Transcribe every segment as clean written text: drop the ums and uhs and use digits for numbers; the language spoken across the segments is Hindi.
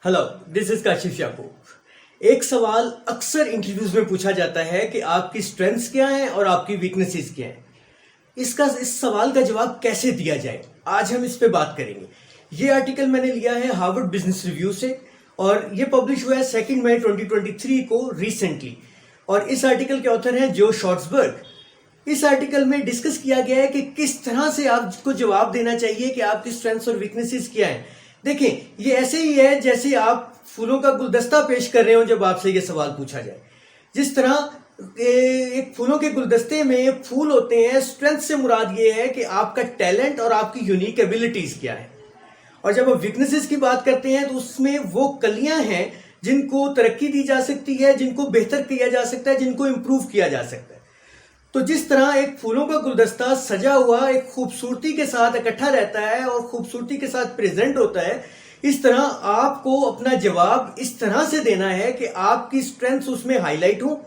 हेलो, दिस इज काशिफ याकूब। एक सवाल अक्सर इंटरव्यूज में पूछा जाता है कि आपकी स्ट्रेंथ्स क्या हैं और आपकी वीकनेसेस क्या हैं। इस सवाल का जवाब कैसे दिया जाए, आज हम इस पे बात करेंगे। ये आर्टिकल मैंने लिया है हार्वर्ड बिजनेस रिव्यू से और ये पब्लिश हुआ है 2 मई 2023 को रिसेंटली। और इस आर्टिकल के ऑथर हैं जो शॉर्ट्सबर्ग। इस आर्टिकल में डिस्कस किया गया है कि किस तरह से आपको जवाब देना चाहिए कि आपकी स्ट्रेंथ्स और वीकनेसेस क्या हैं। देखें, ये ऐसे ही है जैसे आप फूलों का गुलदस्ता पेश कर रहे हो जब आपसे ये सवाल पूछा जाए। जिस तरह एक फूलों के गुलदस्ते में फूल होते हैं, स्ट्रेंथ से मुराद ये है कि आपका टैलेंट और आपकी यूनिक एबिलिटीज क्या है। और जब आप वीकनेसेस की बात करते हैं तो उसमें वो कलियां हैं जिनको तरक्की दी जा सकती है, जिनको बेहतर किया जा सकता है, जिनको इंप्रूव किया जा सकता है। तो जिस तरह एक फूलों का गुलदस्ता सजा हुआ एक खूबसूरती के साथ इकट्ठा रहता है और खूबसूरती के साथ प्रेजेंट होता है, इस तरह आपको अपना जवाब इस तरह से देना है कि आपकी स्ट्रेंथ्स उसमें हाईलाइट हो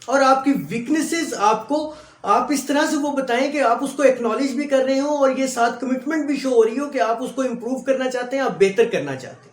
और आपकी वीकनेसेस आप इस तरह से वो बताएं कि आप उसको एक्नॉलेज भी कर रहे हो और ये साथ कमिटमेंट भी शो हो रही हो कि आप उसको इंप्रूव करना चाहते हैं, आप बेहतर करना चाहते हैं।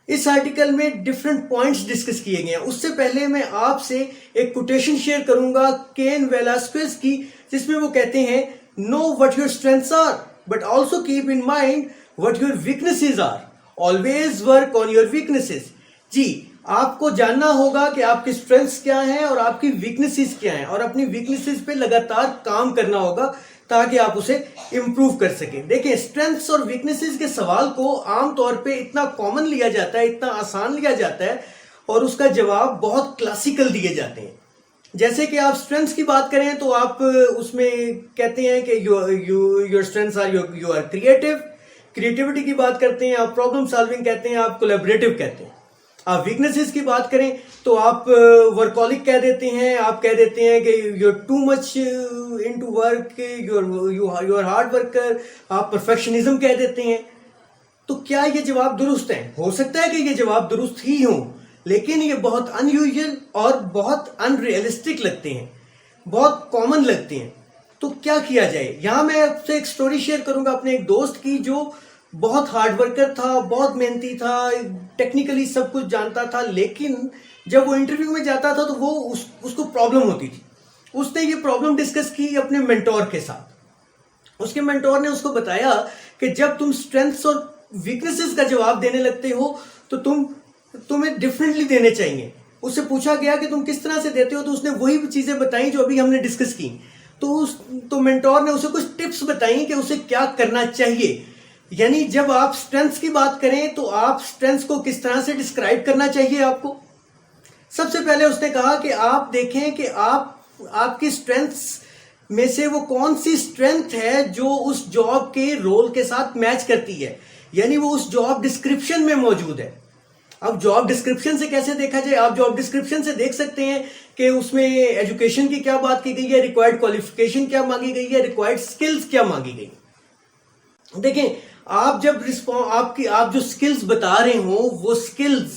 इस आर्टिकल में डिफरेंट पॉइंट्स डिस्कस किए गए हैं। उससे पहले मैं आपसे एक कोटेशन शेयर करूंगा केन वेलास्क्वेज की, जिसमें वो कहते हैं, know what your strengths are but also keep in mind what your weaknesses are, always work on your weaknesses. जी, आपको जानना होगा कि आपकी स्ट्रेंथ्स क्या हैं और आपकी वीकनेसेस क्या हैं और अपनी वीकनेसेस पे लगातार काम करना होगा ताकि आप उसे इंप्रूव कर सकें। देखिए, स्ट्रेंथ्स और वीकनेसेस के सवाल को आमतौर पे इतना कॉमन लिया जाता है, इतना आसान लिया जाता है और उसका जवाब बहुत क्लासिकल दिए जाते हैं। जैसे कि आप स्ट्रेंथ्स की बात करें तो आप उसमें कहते हैं कि your strengths are your creativity की बात करते हैं, आप प्रॉब्लम सॉल्विंग कहते हैं, आप कोलैबोरेटिव कहते हैं। आप वीकनेसेस की बात करें तो आप वर्कॉलिक कह देते हैं, आप कह देते हैं कि you are too much into work, you are hard worker, आप परफेक्शनिज्म कह देते हैं। तो क्या ये जवाब दुरुस्त है? हो सकता है कि ये जवाब दुरुस्त ही हो, लेकिन ये बहुत अनयूजुअल और बहुत अनरियलिस्टिक लगते हैं, बहुत कॉमन लगते हैं। तो क्या किया जाए? यहां मैं आपसे एक स्टोरी शेयर करूंगा अपने एक दोस्त की जो बहुत हार्ड वर्कर था, बहुत मेहनती था, टेक्निकली सब कुछ जानता था, लेकिन जब वो इंटरव्यू में जाता था तो वो उसको प्रॉब्लम होती थी। उसने ये प्रॉब्लम डिस्कस की अपने मेंटोर के साथ। उसके मेंटोर ने उसको बताया कि जब तुम स्ट्रेंथ्स और वीकनेसेस का जवाब देने लगते हो तो तुम्हें डिफरेंटली देने चाहिए। उससे पूछा गया कि तुम किस तरह से देते हो, तो उसने वही चीजें बताई जो अभी हमने डिस्कस की। तो मेंटोर ने उसे कुछ टिप्स बताई कि उसे क्या करना चाहिए। यानी जब आप स्ट्रेंथ्स की बात करें तो आप स्ट्रेंथ्स को किस तरह से डिस्क्राइब करना चाहिए आपको। सबसे पहले उसने कहा कि आप देखें कि आपकी स्ट्रेंथ्स में से वो कौन सी स्ट्रेंथ है जो उस जॉब के रोल के साथ मैच करती है, यानी वो उस जॉब डिस्क्रिप्शन में मौजूद है। अब जॉब डिस्क्रिप्शन से कैसे देखा जाए? आप जॉब डिस्क्रिप्शन से देख सकते हैं कि उसमें एजुकेशन की क्या बात की गई है, रिक्वायर्ड क्वालिफिकेशन क्या मांगी गई है, रिक्वायर्ड स्किल्स क्या मांगी गई। देखें, आप जो स्किल्स बता रहे हो वो स्किल्स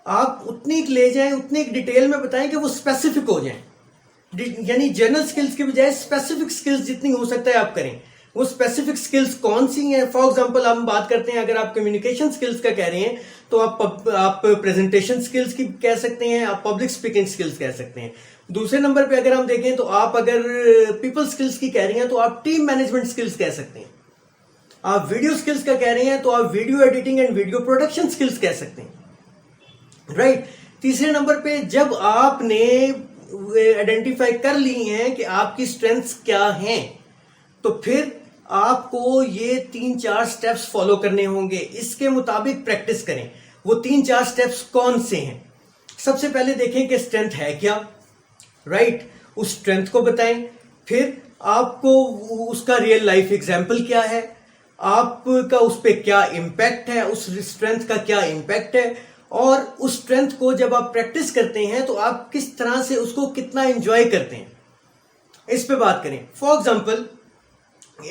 आप उतनी ले जाएं, उतनी डिटेल में बताएं कि वो स्पेसिफिक हो जाएं। यानी जनरल स्किल्स के बजाय स्पेसिफिक स्किल्स जितनी हो सकता है आप करें। वो स्पेसिफिक स्किल्स कौन सी हैं? फॉर एग्जांपल हम बात करते हैं, अगर आप कम्युनिकेशन स्किल्स का कह रहे हैं तो आप प्रेजेंटेशन स्किल्स की कह सकते हैं, आप पब्लिक स्पीकिंग स्किल्स कह सकते हैं। दूसरे नंबर पे अगर हम देखें तो आप अगर पीपल स्किल्स की कह रही हैं तो आप टीम मैनेजमेंट स्किल्स कह सकते हैं। आप वीडियो स्किल्स का कह रहे हैं तो आप video editing and video production skills कह सकते हैं, राइट। तीसरे नंबर पे जब आपने आइडेंटिफाई कर ली हैं कि आपकी स्ट्रेंथ्स क्या हैं, तो फिर आपको ये 3-4 स्टेप्स फॉलो करने होंगे। इसके मुताबिक प्रैक्टिस करें। वो 3-4 स्टेप्स कौन से हैं? सबसे पहले देखें कि स्ट्रेंथ है क्या, राइट। उस स्ट्रेंथ को बताएं। फिर आपको उसका रियल लाइफ एग्जाम्पल क्या है, आपका उस पर क्या इम्पैक्ट है, उस स्ट्रेंथ का क्या इम्पैक्ट है, और उस स्ट्रेंथ को जब आप प्रैक्टिस करते हैं तो आप किस तरह से उसको कितना एंजॉय करते हैं, इस पे बात करें। फॉर एग्जांपल,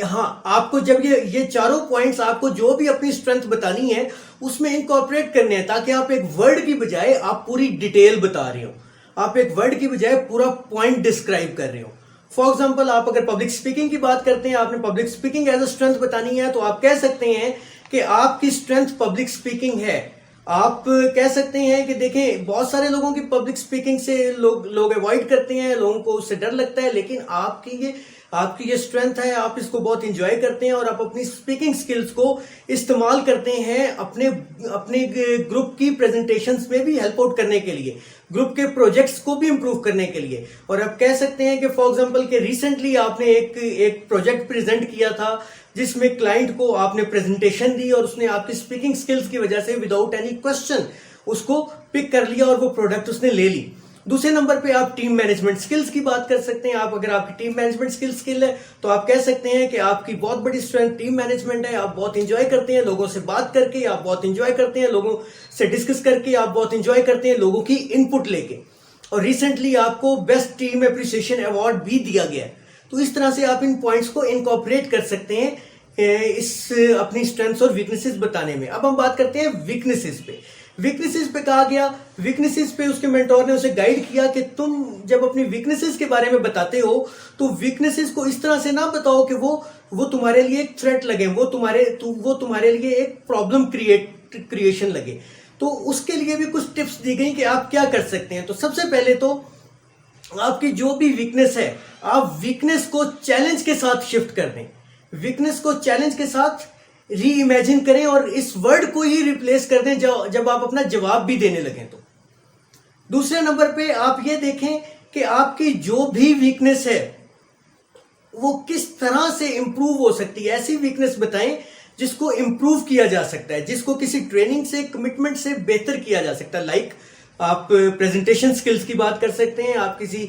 हाँ, आपको जब ये चारों पॉइंट्स आपको जो भी अपनी स्ट्रेंथ बतानी है उसमें इनकॉर्पोरेट करने हैं, ताकि आप एक वर्ड की बजाय आप पूरी डिटेल बता रहे हो, आप एक वर्ड की बजाय पूरा पॉइंट डिस्क्राइब कर रहे हो। फॉर एग्जाम्पल, आप अगर पब्लिक स्पीकिंग की बात करते हैं, आपने public speaking as a strength बतानी है, तो आप कह सकते हैं कि आपकी स्ट्रेंथ पब्लिक स्पीकिंग है आप कह सकते हैं कि देखें, बहुत सारे लोगों की पब्लिक स्पीकिंग से लोग अवॉइड करते हैं, लोगों को उससे डर लगता है, लेकिन आपकी ये स्ट्रेंथ है, आप इसको बहुत इंजॉय करते हैं और आप अपनी स्पीकिंग स्किल्स को इस्तेमाल करते हैं अपने ग्रुप की प्रेजेंटेशंस में भी हेल्प आउट करने के लिए, ग्रुप के प्रोजेक्ट्स को भी इंप्रूव करने के लिए। और आप कह सकते हैं कि फॉर एग्जांपल के रिसेंटली आपने एक प्रोजेक्ट प्रेजेंट किया था जिसमें क्लाइंट को आपने प्रेजेंटेशन दी और उसने आपकी स्पीकिंग स्किल्स की वजह से विदाउट एनी क्वेश्चन उसको पिक कर लिया और वो प्रोडक्ट उसने ले ली। दूसरे नंबर पे आप टीम मैनेजमेंट स्किल्स की बात कर सकते हैं। अगर आपकी टीम मैनेजमेंट स्किल है तो आप कह सकते हैं कि आपकी बहुत बड़ी स्ट्रेंथ टीम मैनेजमेंट है। आप बहुत इंजॉय करते हैं लोगों से बात करके, आप बहुत इंजॉय करते हैं लोगों से डिस्कस करके, आप बहुत इंजॉय करते हैं लोगों की इनपुट लेके। और रिसेंटली आपको बेस्ट टीम एप्रिसिएशन अवार्ड भी दिया गया है। तो इस तरह से आप इन पॉइंट्स को इनकॉर्पोरेट कर सकते हैं इस अपनी स्ट्रेंथ्स और वीकनेसेस बताने में। अब हम बात करते हैं वीकनेसेस पे। वीकनेसेस पे कहा गया, वीकनेसेस पे उसके मेंटोर ने उसे गाइड किया कि तुम जब अपनी वीकनेसेस के बारे में बताते हो तो वीकनेसेस को इस तरह से ना बताओ कि वो तुम्हारे लिए एक थ्रेट लगे, वो तुम्हारे लिए एक प्रॉब्लम क्रिएशन लगे। तो उसके लिए भी कुछ टिप्स दी गई कि आप क्या कर सकते हैं। तो सबसे पहले तो आपकी जो भी वीकनेस है, आप वीकनेस को चैलेंज के साथ शिफ्ट कर दें, वीकनेस को चैलेंज के साथ री इमेजिन करें और इस वर्ड को ही रिप्लेस कर दें जब आप अपना जवाब भी देने लगें। तो दूसरे नंबर पे आप ये देखें कि आपकी जो भी वीकनेस है वो किस तरह से इंप्रूव हो सकती है। ऐसी वीकनेस बताएं जिसको इंप्रूव किया जा सकता है, जिसको किसी ट्रेनिंग से, कमिटमेंट से बेहतर किया जा सकता है। लाइक आप प्रेजेंटेशन स्किल्स की बात कर सकते हैं, आप किसी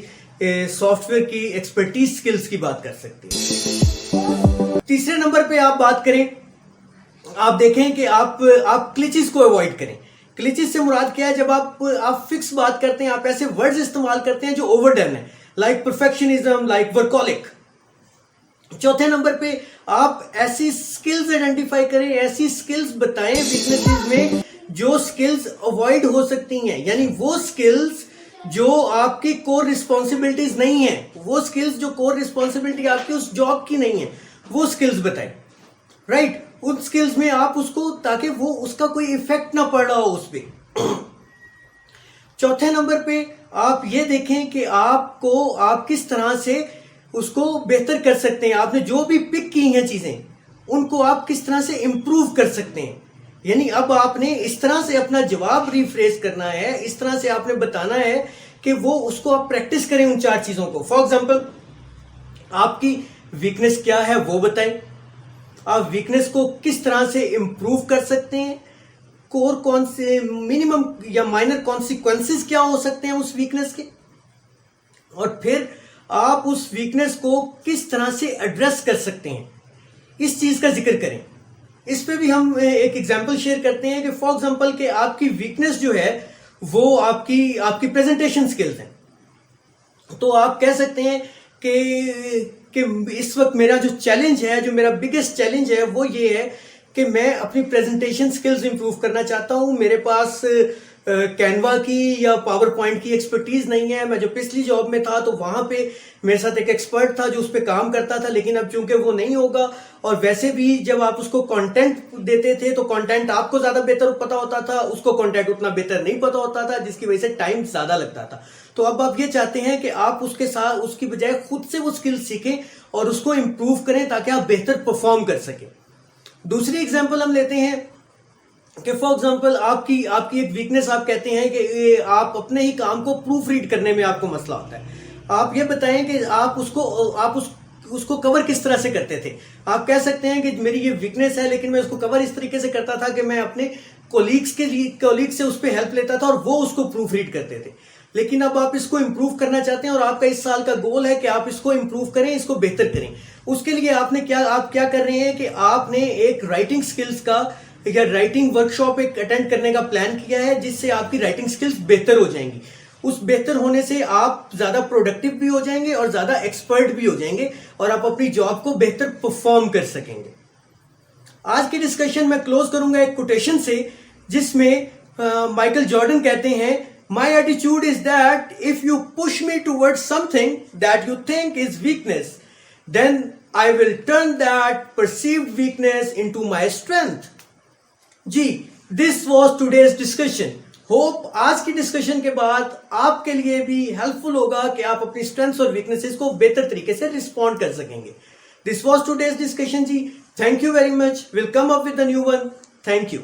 सॉफ्टवेयर की एक्सपर्टीज स्किल्स की बात कर सकते हैं। तीसरे नंबर पे आप बात करें, आप देखें कि आप क्लिचेस को अवॉइड करें। क्लिचेस से मुराद क्या है, जब आप फिक्स बात करते हैं, आप ऐसे वर्ड्स इस्तेमाल करते हैं जो ओवरडन है, लाइक परफेक्शनिज्म, लाइक वर्कोलिक। चौथे नंबर पे आप ऐसी स्किल्स आइडेंटिफाई करें, ऐसी स्किल्स बताएं वीकनेसेस में जो स्किल्स अवॉइड हो सकती हैं, यानी वो स्किल्स जो आपकी कोर रिस्पॉन्सिबिलिटीज नहीं है, वो स्किल्स जो कोर रिस्पॉन्सिबिलिटी आपकी उस जॉब की नहीं है, वो स्किल्स बताएं। राइट, उन स्किल्स में आप उसको, ताकि वो उसका कोई इफेक्ट ना पड़ रहा हो उस पर। चौथे नंबर पे आप ये देखें कि आप किस तरह से उसको बेहतर कर सकते हैं। आपने जो भी पिक की हैं चीजें, उनको आप किस तरह से इंप्रूव कर सकते हैं। यानी अब आपने इस तरह से अपना जवाब रिफ्रेश करना है, इस तरह से आपने बताना है कि वो उसको आप प्रैक्टिस करें उन 4 चीजों को। फॉर एग्जाम्पल, आपकी वीकनेस क्या है वो बताएं, आप वीकनेस को किस तरह से इंप्रूव कर सकते हैं, कोर कौन से मिनिमम या माइनर कॉन्सिक्वेंसेस क्या हो सकते हैं उस वीकनेस के, और फिर आप उस वीकनेस को किस तरह से एड्रेस कर सकते हैं, इस चीज का जिक्र करें। इस पे भी हम एक एग्जांपल शेयर करते हैं कि फॉर एग्जांपल कि आपकी वीकनेस जो है वो आपकी प्रेजेंटेशन स्किल्स हैं। तो आप कह सकते हैं कि इस वक्त मेरा जो चैलेंज है, जो मेरा बिगेस्ट चैलेंज है वो ये है कि मैं अपनी प्रेजेंटेशन स्किल्स इंप्रूव करना चाहता हूं। मेरे पास कैनवा की या पावर पॉइंट की एक्सपर्टीज नहीं है। मैं जो पिछली जॉब में था तो वहां पे मेरे साथ एक एक्सपर्ट था जो उस पर काम करता था, लेकिन अब चूंकि वो नहीं होगा, और वैसे भी जब आप उसको कंटेंट देते थे तो कंटेंट आपको ज्यादा बेहतर पता होता था, उसको कंटेंट उतना बेहतर नहीं पता होता था, जिसकी वजह से टाइम ज्यादा लगता था। तो अब आप ये चाहते हैं कि आप उसके साथ, उसकी बजाय खुद से वो स्किल सीखें और उसको इंप्रूव करें ताकि आप बेहतर परफॉर्म कर सकें। दूसरी एग्जांपल हम लेते हैं कि फॉर एग्जांपल आपकी एक वीकनेस, आप कहते हैं कि आप अपने ही काम को प्रूफ रीड करने में आपको मसला होता है। आप ये बताएं कि आप उसको कवर किस तरह से करते थे। आप कह सकते हैं कि मेरी ये वीकनेस है, लेकिन मैं उसको कवर इस तरीके से करता था कि मैं अपने कोलीग से उस पर हेल्प लेता था और वो उसको प्रूफ रीड करते थे। लेकिन अब आप इसको इंप्रूव करना चाहते हैं और आपका इस साल का गोल है कि आप इसको इंप्रूव करें, इसको बेहतर करें। उसके लिए आप क्या कर रहे हैं कि आपने एक राइटिंग स्किल्स का या राइटिंग वर्कशॉप एक अटेंड करने का प्लान किया है, जिससे आपकी राइटिंग स्किल्स बेहतर हो जाएंगी। उस बेहतर होने से आप ज्यादा प्रोडक्टिव भी हो जाएंगे और ज्यादा एक्सपर्ट भी हो जाएंगे और आप अपनी जॉब को बेहतर परफॉर्म कर सकेंगे। आज की डिस्कशन में क्लोज करूंगा एक कोटेशन से, जिसमें माइकल जॉर्डन कहते हैं, My attitude is that if you push me towards something that you think is weakness, then I will turn that perceived weakness into my strength. जी, this was today's discussion. Hope आज की डिस्कशन के बाद आपके लिए भी हेल्पफुल होगा कि आप अपनी स्ट्रेंथ्स और वीकनेसेस को बेहतर तरीके से रिस्पॉन्ड कर सकेंगे। दिस वॉज टूडेज डिस्कशन जी। Thank you very much. Will come up with a new one. Thank you.